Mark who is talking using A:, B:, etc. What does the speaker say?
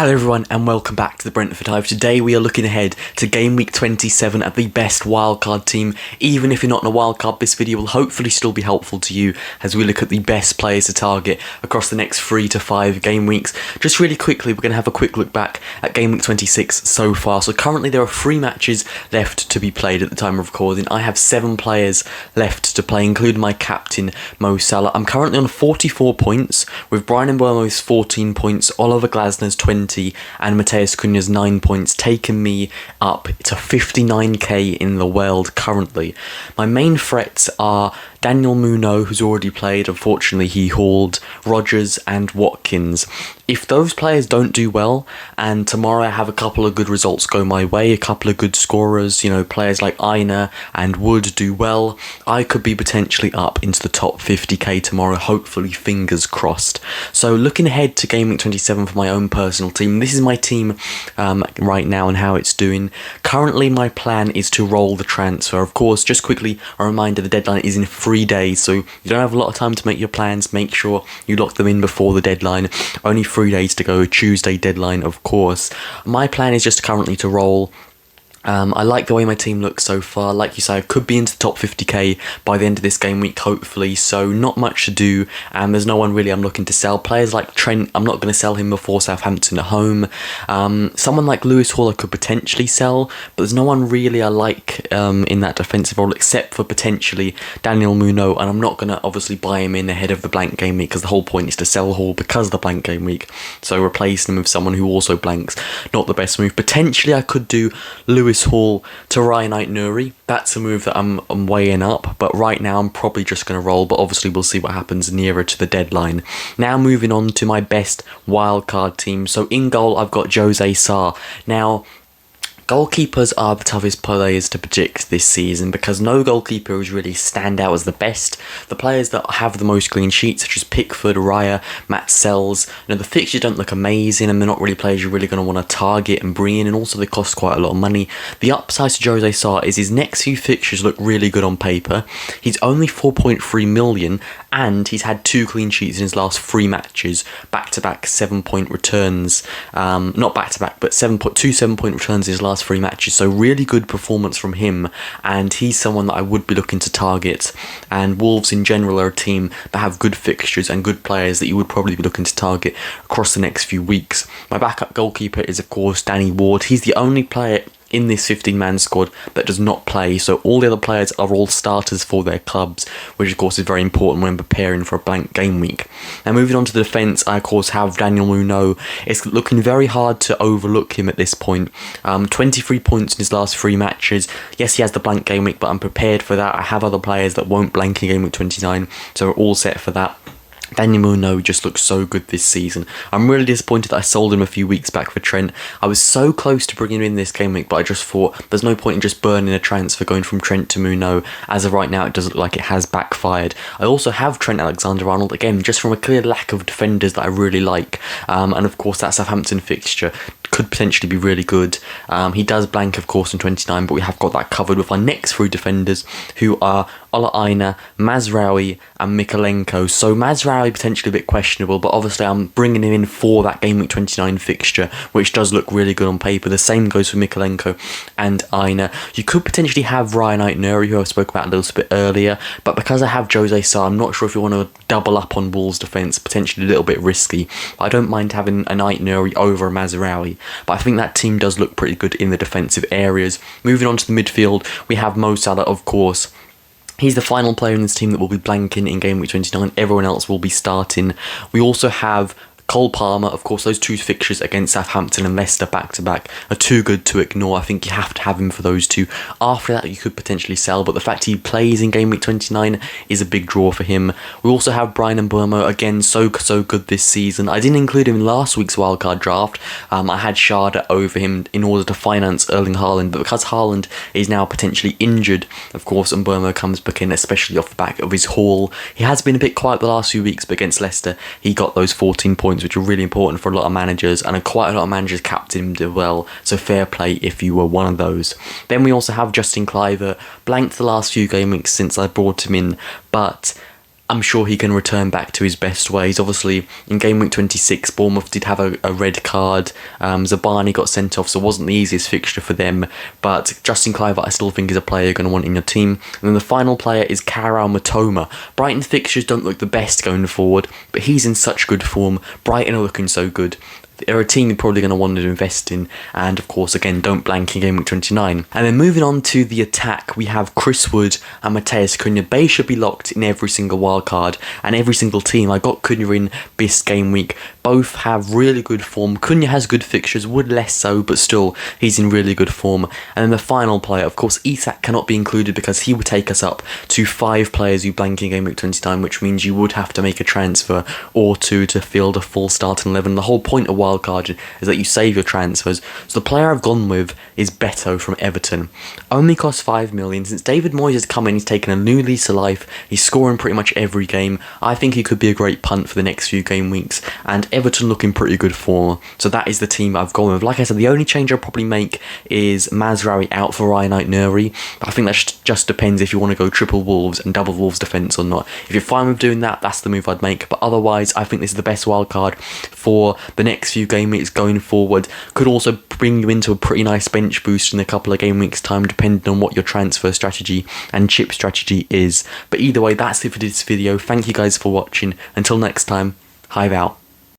A: Hello everyone and welcome back to the Brentford Hive. Today we are looking ahead to game week 27 at the best wildcard team. Even if you're not in a wildcard, this video will hopefully still be helpful to you as we look at the best players to target across the next 3 to 5 game weeks. Just really quickly, we're going to have a quick look back at game week 26 so far. So currently there are 3 matches left to be played at the time of recording. I have 7 players left to play, including my captain Mo Salah. I'm currently on 44 points with Brian Mbeumo's 14 points, Oliver Glasner's 20 and Mateus Cunha's 9 points, taking me up to 59k in the world currently. My main threats are Daniel Muno, who's already played, unfortunately he hauled, Rodgers and Watkins. If those players don't do well, and tomorrow I have a couple of good results go my way, a couple of good scorers, players like Aina and Wood do well, I could be potentially up into the top 50k tomorrow, hopefully, fingers crossed. So looking ahead to game week 27 for my own personal team, this is my team right now and how it's doing. Currently my plan is to roll the transfer. Of course, just quickly, a reminder, the deadline is in 3 days, so you don't have a lot of time to make your plans. Make sure you lock them in before the deadline. Only 3 days to go, Tuesday deadline of course. My plan is just currently to roll. I like the way my team looks so far. Like you say, I could be into the top 50k by the end of this game week, hopefully, so not much to do, and there's no one really I'm looking to sell. Players like Trent, I'm not going to sell him before Southampton at home. Someone like Lewis Hall I could potentially sell, but there's no one really I like in that defensive role except for potentially Daniel Muno, and I'm not going to obviously buy him in ahead of the blank game week because the whole point is to sell Hall because of the blank game week, so replacing him with someone who also blanks, not the best move. Potentially I could do Lewis Hall to Ryan Ait-Nouri. That's a move that I'm weighing up, but right now I'm probably just going to roll, but obviously we'll see what happens nearer to the deadline. Now moving on to my best wildcard team. So in goal I've got Jose Sarr. Now goalkeepers are the toughest players to predict this season because no goalkeeper is really stand out as the best. The players that have the most clean sheets, such as Pickford, Raya, Matt Sells, the fixtures don't look amazing and they're not really players you're really going to want to target and bring in, and also they cost quite a lot of money. The upside to Jose Sarr is his next few fixtures look really good on paper. He's only 4.3 million and he's had 2 clean sheets in his last 3 matches, back-to-back 7-point returns. Not back-to-back, but 2 7-point returns in his last 3 matches, so really good performance from him, and he's someone that I would be looking to target. And Wolves in general are a team that have good fixtures and good players that you would probably be looking to target across the next few weeks. My backup goalkeeper is of course Danny Ward. He's the only player in this 15-man squad that does not play, so all the other players are all starters for their clubs, which of course is very important when preparing for a blank game week. Now moving on to the defence, I of course have Daniel Muno. It's looking very hard to overlook him at this point. 23 points in his last 3 matches. Yes, he has the blank game week, but I'm prepared for that. I have other players that won't blank in game week 29, so we're all set for that. Daniel Muno just looks so good this season. I'm really disappointed that I sold him a few weeks back for Trent. I was so close to bringing him in this game week, but I just thought there's no point in just burning a transfer going from Trent to Muno. As of right now, it does look like it has backfired. I also have Trent Alexander-Arnold, again, just from a clear lack of defenders that I really like. And of course, that Southampton fixture could potentially be really good. He does blank, of course, in 29, but we have got that covered with our next 3 defenders, who are Ola Aina, Mazraoui and Mykolenko. So Mazraoui potentially a bit questionable, but obviously I'm bringing him in for that game week 29 fixture, which does look really good on paper. The same goes for Mykolenko and Aina. You could potentially have Ryan Ait-Nouri, who I spoke about a little bit earlier, but because I have Jose Sarr, I'm not sure if you want to double up on Wolves' defence, potentially a little bit risky. I don't mind having an Ait-Nouri over a Mazraoui, but I think that team does look pretty good in the defensive areas. Moving on to the midfield, we have Mo Salah, of course. He's the final player in this team that will be blanking in game week 29. Everyone else will be starting. We also have Cole Palmer, of course. Those 2 fixtures against Southampton and Leicester back-to-back are too good to ignore. I think you have to have him for those 2. After that, you could potentially sell, but the fact he plays in game week 29 is a big draw for him. We also have Brian Mbeumo, again, so good this season. I didn't include him in last week's wildcard draft. I had Sharda over him in order to finance Erling Haaland, but because Haaland is now potentially injured, of course, Mbeumo comes back in, especially off the back of his haul. He has been a bit quiet the last few weeks, but against Leicester, he got those 14 points, which are really important for a lot of managers, and quite a lot of managers captained him well, so fair play if you were one of those. Then we also have Justin Kluivert, blanked the last few game weeks since I brought him in, but I'm sure he can return back to his best ways. Obviously, in game week 26, Bournemouth did have a red card. Zabani got sent off, so it wasn't the easiest fixture for them. But Justin Kluivert, I still think, is a player you're going to want in your team. And then the final player is Karel Matoma. Brighton's fixtures don't look the best going forward, but he's in such good form. Brighton are looking so good. They're a team you're probably going to want to invest in, and of course, again, don't blank in game week 29. And then moving on to the attack, we have Chris Wood and Mateus Cunha. They should be locked in every single wildcard and every single team. I got Cunha in this game week. Both have really good form. Cunha has good fixtures, Wood less so, but still, he's in really good form. And then the final player, of course, Isak cannot be included because he would take us up to 5 players you blank in game week 29, which means you would have to make a transfer or two to field a full starting 11. The whole point of wildcard is that you save your transfers. So the player I've gone with is Beto from Everton. Only cost 5 million. Since David Moyes has come in, he's taken a new lease of life. He's scoring pretty much every game. I think he could be a great punt for the next few game weeks, and Everton looking pretty good form. So that is the team I've gone with. Like I said, the only change I'll probably make is Mazraoui out for Ryan Nuri. But I think that just depends if you want to go triple Wolves and double Wolves defence or not. If you're fine with doing that, that's the move I'd make. But otherwise, I think this is the best wildcard for the next few game weeks going forward. Could also bring you into a pretty nice bench boost in a couple of game weeks time, depending on what your transfer strategy and chip strategy is. But either way, that's it for this video. Thank you guys for watching. Until next time, Hive out.